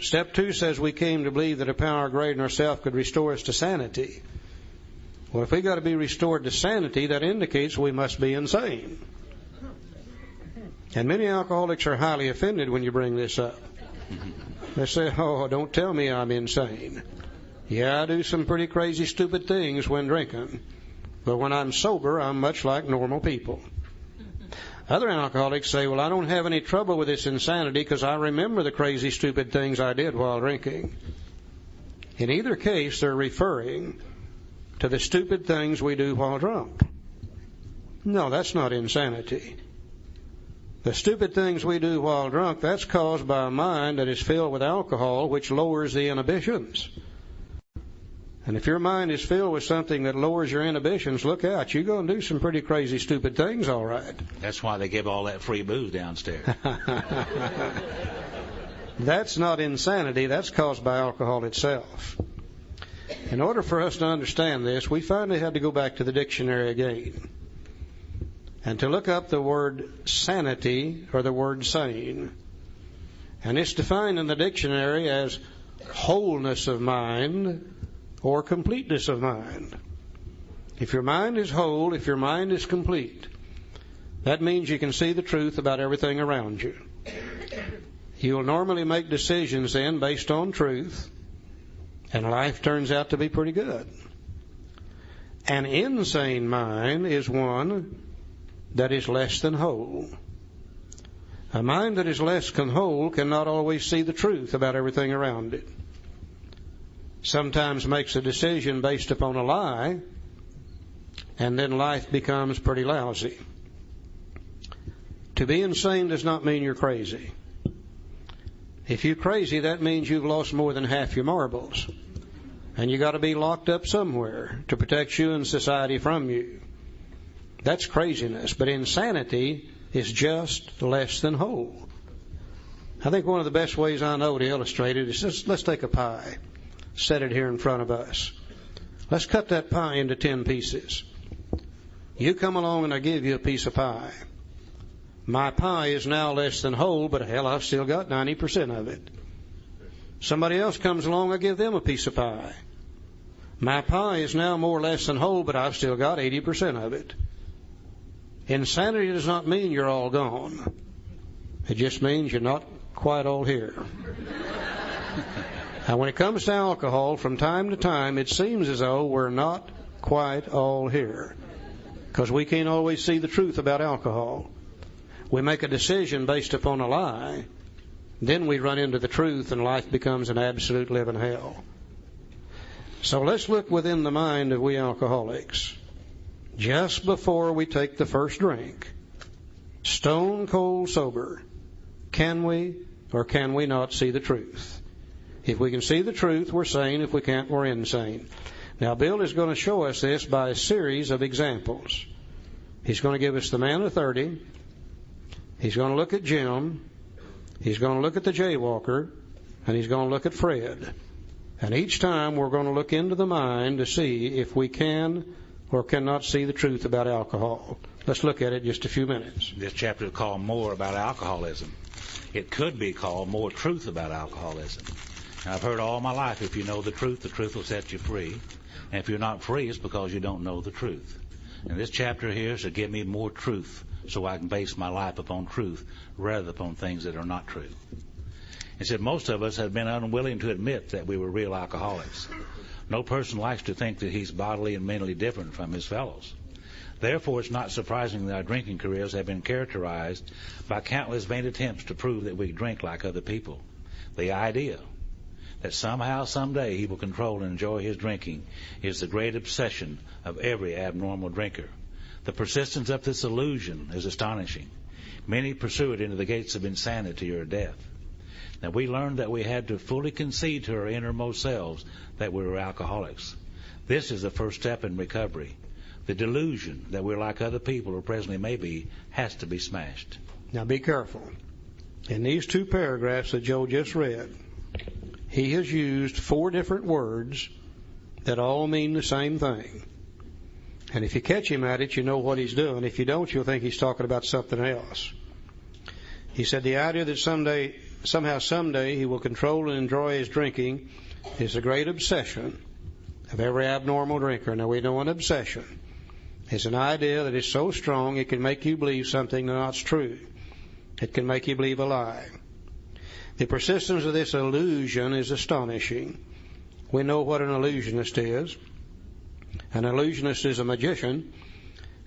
Step 2 says we came to believe that a power greater than ourselves could restore us to sanity. Well, if we got to be restored to sanity, that indicates we must be insane. And many alcoholics are highly offended when you bring this up. They say, "Oh, don't tell me I'm insane. Yeah, I do some pretty crazy, stupid things when drinking. But when I'm sober, I'm much like normal people." Other alcoholics say, "Well, I don't have any trouble with this insanity because I remember the crazy, stupid things I did while drinking." In either case, they're referring to the stupid things we do while drunk. No, that's not insanity. The stupid things we do while drunk, that's caused by a mind that is filled with alcohol, which lowers the inhibitions. And if your mind is filled with something that lowers your inhibitions, look out. You're going to do some pretty crazy, stupid things, all right. That's why they give all that free booze downstairs. That's not insanity. That's caused by alcohol itself. In order for us to understand this, we finally had to go back to the dictionary again and to look up the word sanity or the word sane. And it's defined in the dictionary as wholeness of mind or completeness of mind. If your mind is whole, if your mind is complete, that means you can see the truth about everything around you. You'll normally make decisions then based on truth, and life turns out to be pretty good. An insane mind is one that is less than whole. A mind that is less than whole cannot always see the truth about everything around it. Sometimes makes a decision based upon a lie, and then life becomes pretty lousy. To be insane does not mean you're crazy. If you're crazy, that means you've lost more than half your marbles, and you got to be locked up somewhere to protect you and society from you. That's craziness, but insanity is just less than whole. I think one of the best ways I know to illustrate it is just, let's take a pie. Set it here in front of us. Let's cut that pie into 10 pieces. You come along and I give you a piece of pie. My pie is now less than whole, but hell, I've still got 90% of it. Somebody else comes along, I give them a piece of pie. My pie is now more or less than whole, but I've still got 80% of it. Insanity does not mean you're all gone. It just means you're not quite all here. Now, when it comes to alcohol, from time to time, it seems as though we're not quite all here, because we can't always see the truth about alcohol. We make a decision based upon a lie, then we run into the truth, and life becomes an absolute living hell. So let's look within the mind of we alcoholics. Just before we take the first drink, stone cold sober, can we or can we not see the truth? If we can see the truth, we're sane. If we can't, we're insane. Now, Bill is going to show us this by a series of examples. He's going to give us the man of 30. He's going to look at Jim. He's going to look at the jaywalker. And he's going to look at Fred. And each time we're going to look into the mind to see if we can or cannot see the truth about alcohol. Let's look at it in just a few minutes. This chapter is called More About Alcoholism. It could be called More Truth About Alcoholism. Now, I've heard all my life, if you know the truth will set you free. And if you're not free, it's because you don't know the truth. And this chapter here is to give me more truth so I can base my life upon truth rather than upon things that are not true. It said most of us have been unwilling to admit that we were real alcoholics. No person likes to think that he's bodily and mentally different from his fellows. Therefore, it's not surprising that our drinking careers have been characterized by countless vain attempts to prove that we drink like other people. The idea that somehow, someday, he will control and enjoy his drinking is the great obsession of every abnormal drinker. The persistence of this illusion is astonishing. Many pursue it into the gates of insanity or death. Now, we learned that we had to fully concede to our innermost selves that we were alcoholics. This is the first step in recovery. The delusion that we're like other people, or presently may be, has to be smashed. Now, be careful. In these 2 paragraphs that Joe just read, he has used 4 different words that all mean the same thing. And if you catch him at it, you know what he's doing. If you don't, you'll think he's talking about something else. He said the idea that someday somehow someday he will control and enjoy his drinking is the great obsession of every abnormal drinker. Now, we know an obsession is an idea that is so strong it can make you believe something that's true. It can make you believe a lie. The persistence of this illusion is astonishing. We know what an illusionist is. An illusionist is a magician,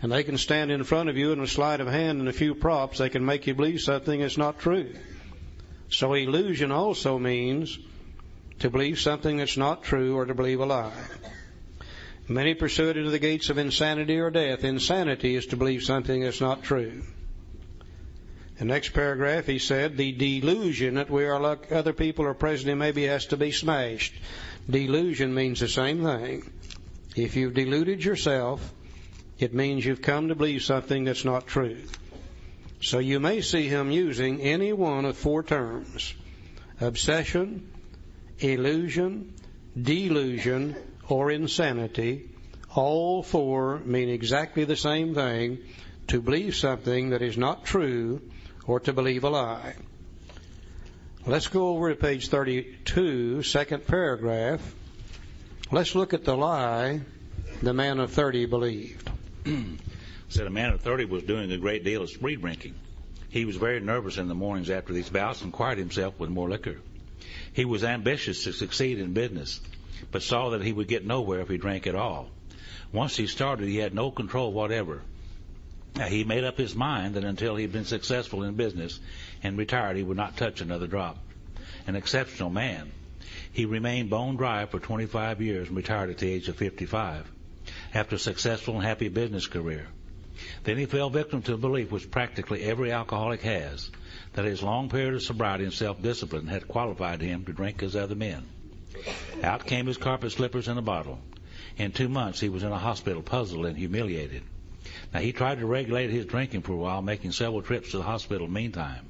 and they can stand in front of you in a sleight of hand and a few props. They can make you believe something that's not true. So illusion also means to believe something that's not true or to believe a lie. Many pursue it into the gates of insanity or death. Insanity is to believe something that's not true. The next paragraph, he said, the delusion that we are like other people or presently maybe has to be smashed. Delusion means the same thing. If you've deluded yourself, it means you've come to believe something that's not true. So you may see him using any one of four terms: obsession, illusion, delusion, or insanity. All four mean exactly the same thing: to believe something that is not true or to believe a lie. Let's go over to page 32, second paragraph. Let's look at the lie the man of 30 believed. Said a man of 30 was doing a great deal of spree drinking. He was very nervous in the mornings after these bouts and quiet himself with more liquor. He was ambitious to succeed in business, but saw that he would get nowhere if he drank at all. Once he started, he had no control whatever. Now, he made up his mind that until he had been successful in business and retired, he would not touch another drop. An exceptional man. He remained bone dry for 25 years and retired at the age of 55 after a successful and happy business career. Then he fell victim to a belief which practically every alcoholic has, that his long period of sobriety and self-discipline had qualified him to drink as other men. Out came his carpet slippers and a bottle. In 2 months he was in a hospital, puzzled and humiliated. Now, he tried to regulate his drinking for a while, making several trips to the hospital meantime.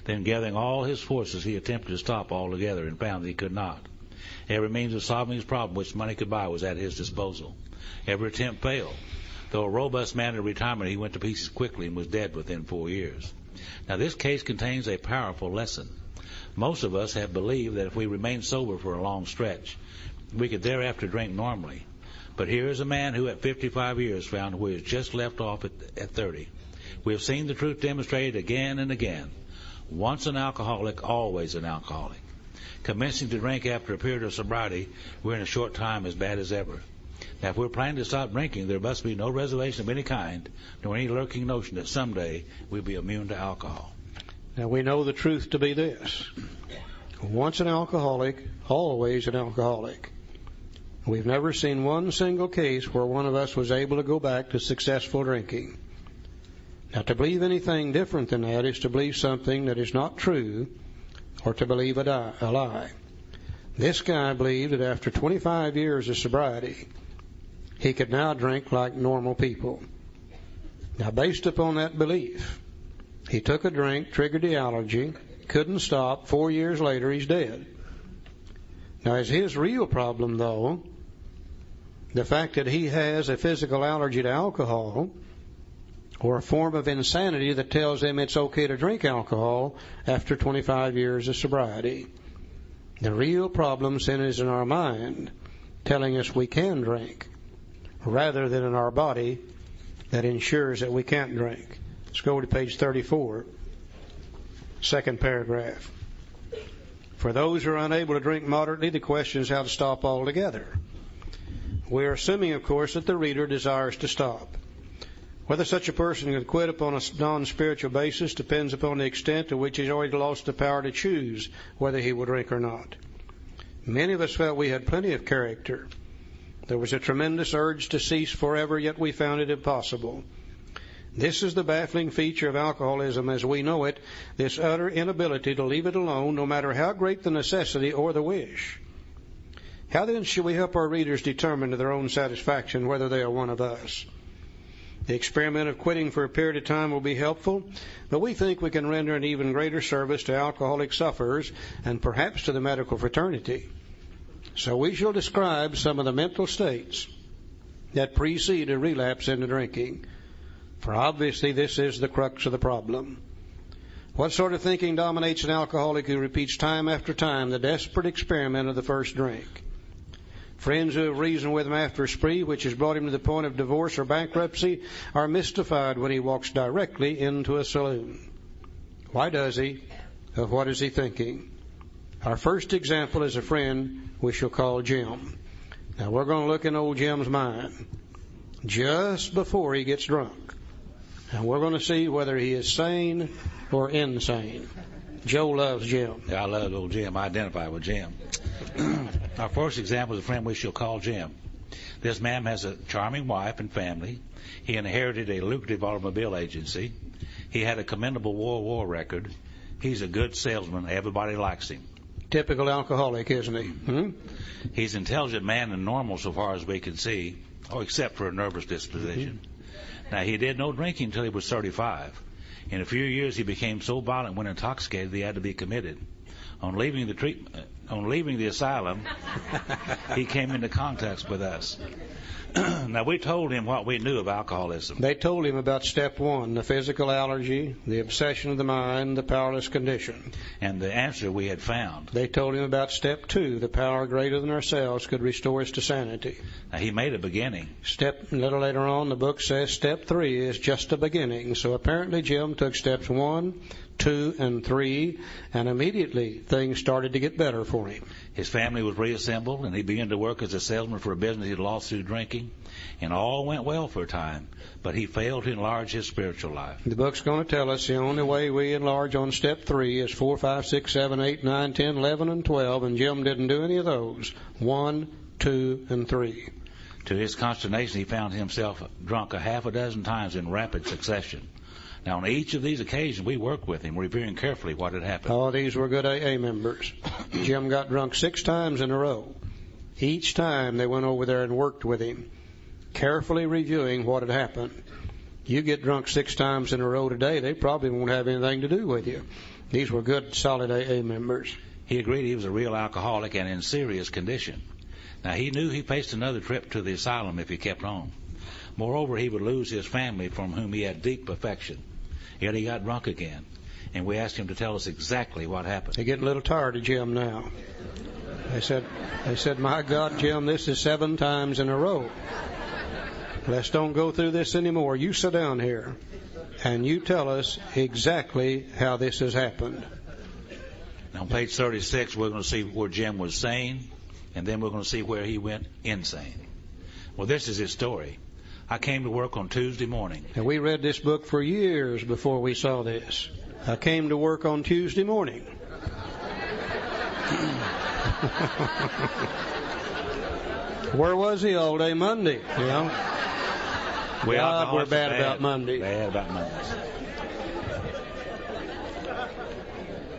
Then, gathering all his forces, he attempted to stop altogether and found that he could not. Every means of solving his problem which money could buy was at his disposal. Every attempt failed. Though a robust man in retirement, he went to pieces quickly and was dead within 4 years. Now, this case contains a powerful lesson. Most of us have believed that if we remain sober for a long stretch, we could thereafter drink normally. But here is a man who at 55 years found where he has just left off at 30. We have seen the truth demonstrated again and again. Once an alcoholic, always an alcoholic. Commencing to drink after a period of sobriety, we're in a short time as bad as ever. Now, if we're planning to stop drinking, there must be no reservation of any kind, nor any lurking notion that someday we'll be immune to alcohol. Now, we know the truth to be this: once an alcoholic, always an alcoholic. We've never seen one single case where one of us was able to go back to successful drinking. Now, to believe anything different than that is to believe something that is not true or to believe a lie. This guy believed that after 25 years of sobriety, he could now drink like normal people. Now, based upon that belief, he took a drink, triggered the allergy, couldn't stop. 4 years later, he's dead. Now, is his real problem, though, the fact that he has a physical allergy to alcohol or a form of insanity that tells him it's okay to drink alcohol after 25 years of sobriety? The real problem then is in our mind, telling us we can drink, rather than in our body that ensures that we can't drink. Let's go to page 34, second paragraph. For those who are unable to drink moderately, the question is how to stop altogether. We are assuming, of course, that the reader desires to stop. Whether such a person can quit upon a non-spiritual basis depends upon the extent to which he's already lost the power to choose whether he will drink or not. Many of us felt we had plenty of character. There was a tremendous urge to cease forever, yet we found it impossible. This is the baffling feature of alcoholism as we know it, this utter inability to leave it alone, no matter how great the necessity or the wish. How then should we help our readers determine to their own satisfaction whether they are one of us? The experiment of quitting for a period of time will be helpful, but we think we can render an even greater service to alcoholic sufferers and perhaps to the medical fraternity. So we shall describe some of the mental states that precede a relapse into drinking, for obviously this is the crux of the problem. What sort of thinking dominates an alcoholic who repeats time after time the desperate experiment of the first drink? Friends who have reasoned with him after a spree which has brought him to the point of divorce or bankruptcy are mystified when he walks directly into a saloon. Why does he? Of what is he thinking? Our first example is a friend we shall call Jim. Now we're going to look in old Jim's mind just before he gets drunk. And we're going to see whether he is sane or insane. Joe loves Jim. Yeah, I love old Jim. I identify with Jim. Our first example is a friend we shall call Jim. This man has a charming wife and family. He inherited a lucrative automobile agency. He had a commendable war record. He's a good salesman. Everybody likes him. Typical alcoholic, isn't he? He's an intelligent man and normal so far as we can see, except for a nervous disposition. Now, he did no drinking until he was 35. In a few years, he became so violent when intoxicated that he had to be committed. On leaving the asylum, he came into contact with us. Now, we told him what we knew of alcoholism. They told him about step one, the physical allergy, the obsession of the mind, the powerless condition. And the answer we had found. They told him about step two, the power greater than ourselves could restore us to sanity. Now, he made a beginning. A little later on, the book says step three is just a beginning. So apparently Jim took steps 1, 2, and 3, and immediately things started to get better for him. His family was reassembled, and he began to work as a salesman for a business he'd lost through drinking. And all went well for a time, but he failed to enlarge his spiritual life. The book's going to tell us the only way we enlarge on step 3 is 4, 5, 6, 7, 8, 9, 10, 11, and 12, and Jim didn't do any of those. 1, 2, and 3. To his consternation, he found himself drunk a half a dozen times in rapid succession. Now, on each of these occasions, we worked with him, reviewing carefully what had happened. Oh, these were good AA members. Jim got drunk 6 times in a row. Each time they went over there and worked with him, carefully reviewing what had happened. You get drunk 6 times in a row today, they probably won't have anything to do with you. These were good, solid AA members. He agreed he was a real alcoholic and in serious condition. Now, he knew he faced another trip to the asylum if he kept on. Moreover, he would lose his family from whom he had deep affection. Yet he got drunk again, and we asked him to tell us exactly what happened. They're getting a little tired of Jim now. They said, my God, Jim, this is 7 times in a row. Let's don't go through this anymore. You sit down here, and you tell us exactly how this has happened. Now, on page 36, we're going to see where Jim was sane, and then we're going to see where he went insane. Well, this is his story. I came to work on Tuesday morning. And we read this book for years before we saw this. I came to work on Tuesday morning. Where was he all day Monday? You know? We're bad about Monday. Bad about Mondays.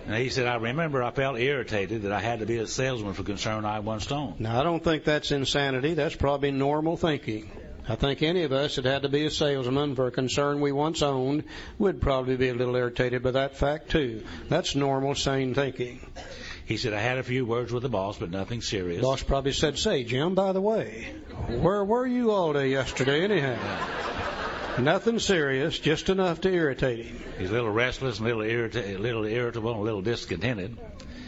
And he said, I remember I felt irritated that I had to be a salesman for concern I once owned. Now, I don't think that's insanity. That's probably normal thinking. I think any of us that had to be a salesman for a concern we once owned would probably be a little irritated by that fact, too. That's normal, sane thinking. He said, I had a few words with the boss, but nothing serious. The boss probably said, say, Jim, by the way, where were you all day yesterday anyhow? Nothing serious, just enough to irritate him. He's a little restless, and a little irritable, and a little discontented.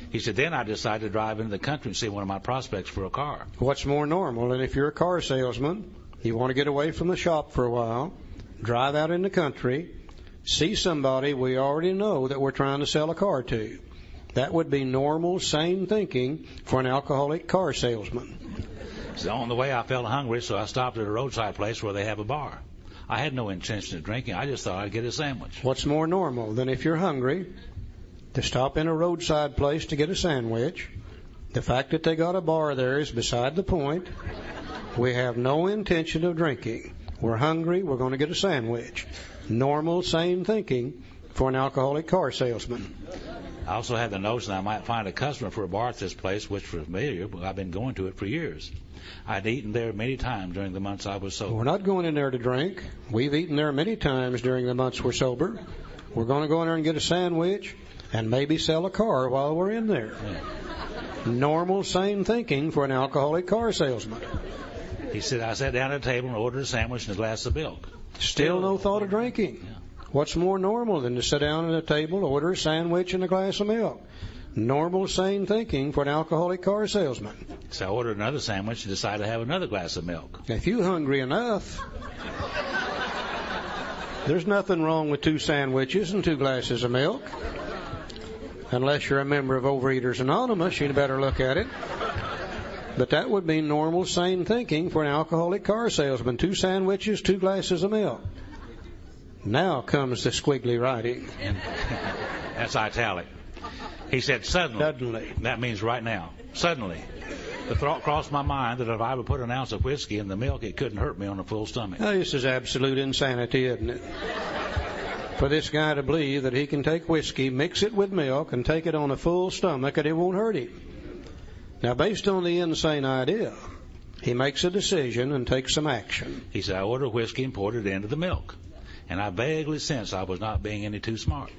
He said, then I decided to drive into the country and see one of my prospects for a car. What's more normal than if you're a car salesman, you want to get away from the shop for a while, drive out in the country, see somebody we already know that we're trying to sell a car to. That would be normal, sane thinking for an alcoholic car salesman. So on the way, I felt hungry, so I stopped at a roadside place where they have a bar. I had no intention of drinking. I just thought I'd get a sandwich. What's more normal than if you're hungry to stop in a roadside place to get a sandwich? The fact that they got a bar there is beside the point. We have no intention of drinking. We're hungry. We're going to get a sandwich. Normal, sane thinking for an alcoholic car salesman. I also had the notion I might find a customer for a bar at this place, which was familiar, but I've been going to it for years. I'd eaten there many times during the months I was sober. We're not going in there to drink. We've eaten there many times during the months we're sober. We're going to go in there and get a sandwich and maybe sell a car while we're in there. Yeah. Normal, sane thinking for an alcoholic car salesman. He said, I sat down at a table and ordered a sandwich and a glass of milk. Still no thought of drinking. Yeah. What's more normal than to sit down at a table, order a sandwich and a glass of milk? Normal, sane thinking for an alcoholic car salesman. So I ordered another sandwich and decided to have another glass of milk. If you're hungry enough, there's nothing wrong with 2 sandwiches and 2 glasses of milk. Unless you're a member of Overeaters Anonymous, you'd better look at it. But that would be normal, sane thinking for an alcoholic car salesman. 2 sandwiches, 2 glasses of milk. Now comes the squiggly writing. That's italic. He said, suddenly. Suddenly. That means right now. Suddenly. The thought crossed my mind that if I would put an ounce of whiskey in the milk, it couldn't hurt me on a full stomach. Now, this is absolute insanity, isn't it? For this guy to believe that he can take whiskey, mix it with milk, and take it on a full stomach and it won't hurt him. Now, based on the insane idea, he makes a decision and takes some action. He said, I ordered whiskey and poured it into the milk. And I vaguely sensed I was not being any too smart.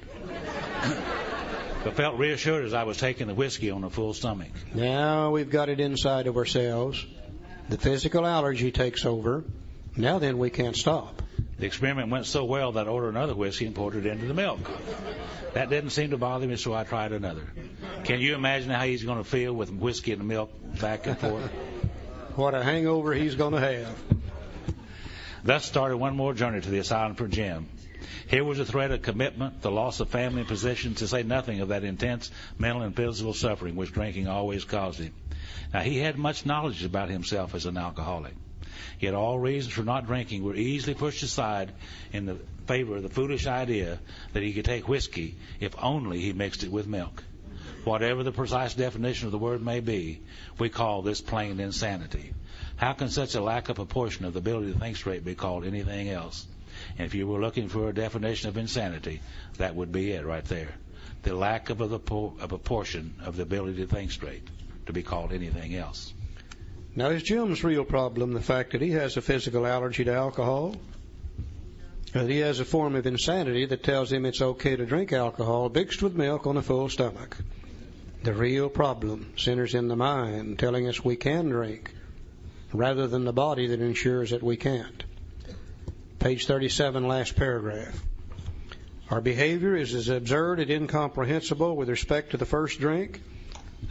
But felt reassured as I was taking the whiskey on a full stomach. Now we've got it inside of ourselves. The physical allergy takes over. Now then, we can't stop. The experiment went so well that I ordered another whiskey and poured it into the milk. That didn't seem to bother me, so I tried another. Can you imagine how he's going to feel with whiskey and milk back and forth? What a hangover he's going to have. Thus started one more journey to the asylum for Jim. Here was a threat of commitment, the loss of family and possessions, to say nothing of that intense mental and physical suffering which drinking always caused him. Now, he had much knowledge about himself as an alcoholic. Yet all reasons for not drinking were easily pushed aside in the favor of the foolish idea that he could take whiskey if only he mixed it with milk. Whatever the precise definition of the word may be, we call this plain insanity. How can such a lack of proportion of the ability to think straight be called anything else? And if you were looking for a definition of insanity, that would be it right there. The lack of a proportion of the ability to think straight to be called anything else. Now, is Jim's real problem the fact that he has a physical allergy to alcohol? Or that he has a form of insanity that tells him it's okay to drink alcohol mixed with milk on a full stomach? The real problem centers in the mind telling us we can drink, rather than the body that ensures that we can't. Page 37, last paragraph. Our behavior is as absurd and incomprehensible with respect to the first drink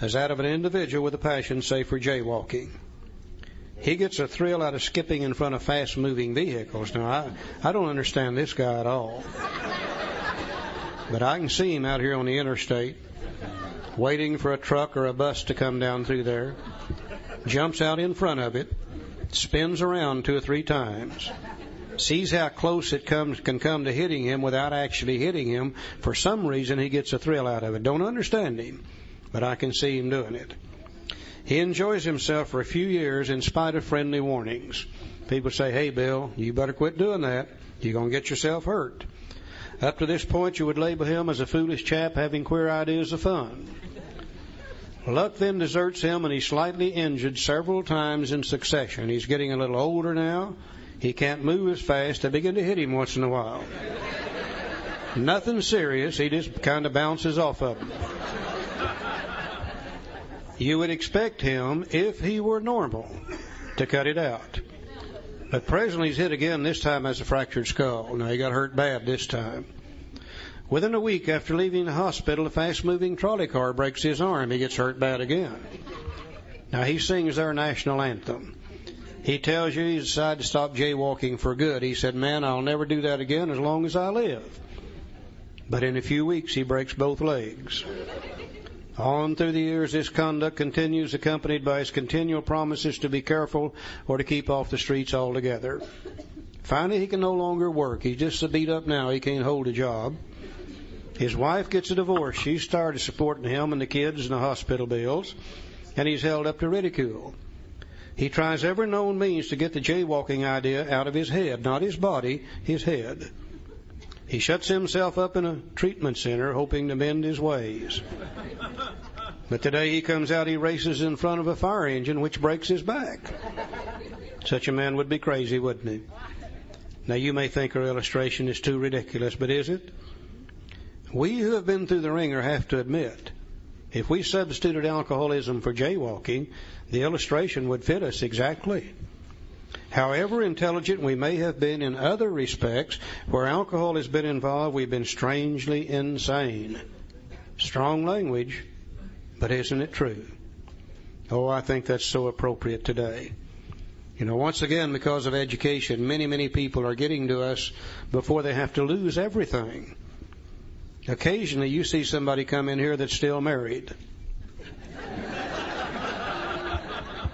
as that of an individual with a passion, say, for jaywalking. He gets a thrill out of skipping in front of fast-moving vehicles. Now, I don't understand this guy at all. But I can see him out here on the interstate, waiting for a truck or a bus to come down through there, jumps out in front of it, spins around 2 or 3 times, sees how close it can come to hitting him without actually hitting him. For some reason, he gets a thrill out of it. Don't understand him, but I can see him doing it. He enjoys himself for a few years in spite of friendly warnings. People say, hey, Bill, you better quit doing that. You're going to get yourself hurt. Up to this point, you would label him as a foolish chap having queer ideas of fun. Luck then deserts him, and he's slightly injured several times in succession. He's getting a little older now. He can't move as fast. I begin to hit him once in a while. Nothing serious. He just kind of bounces off of him. You would expect him, if he were normal, to cut it out. But presently he's hit again, this time has a fractured skull. Now, he got hurt bad this time. Within a week after leaving the hospital, a fast-moving trolley car breaks his arm. He gets hurt bad again. Now, he sings their national anthem. He tells you he's decided to stop jaywalking for good. He said, man, I'll never do that again as long as I live. But in a few weeks, he breaks both legs. On through the years, this conduct continues, accompanied by his continual promises to be careful or to keep off the streets altogether. Finally, he can no longer work. He's just so beat up now he can't hold a job. His wife gets a divorce. She started supporting him and the kids and the hospital bills, and he's held up to ridicule. He tries every known means to get the jaywalking idea out of his head, not his body, his head. He shuts himself up in a treatment center, hoping to mend his ways. But the day he comes out, he races in front of a fire engine, which breaks his back. Such a man would be crazy, wouldn't he? Now, you may think our illustration is too ridiculous, but is it? We who have been through the ringer have to admit, if we substituted alcoholism for jaywalking, the illustration would fit us exactly. However intelligent we may have been in other respects, where alcohol has been involved, we've been strangely insane. Strong language, but isn't it true? Oh, I think that's so appropriate today. You know, once again, because of education, many people are getting to us before they have to lose everything. Occasionally, you see somebody come in here that's still married.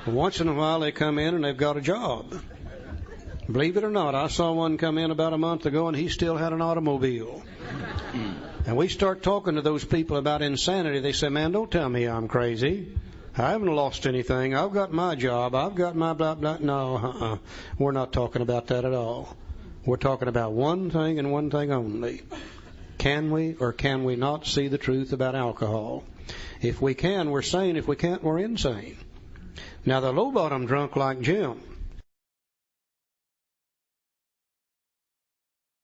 Once in a while, they come in and they've got a job. Believe it or not, I saw one come in about a month ago, and he still had an automobile. And we start talking to those people about insanity. They say, man, don't tell me I'm crazy. I haven't lost anything. I've got my job. I've got my blah, blah. No, we're not talking about that at all. We're talking about one thing and one thing only. Can we or can we not see the truth about alcohol? If we can, we're sane. If we can't, we're insane. Now, the low-bottom drunk like Jim,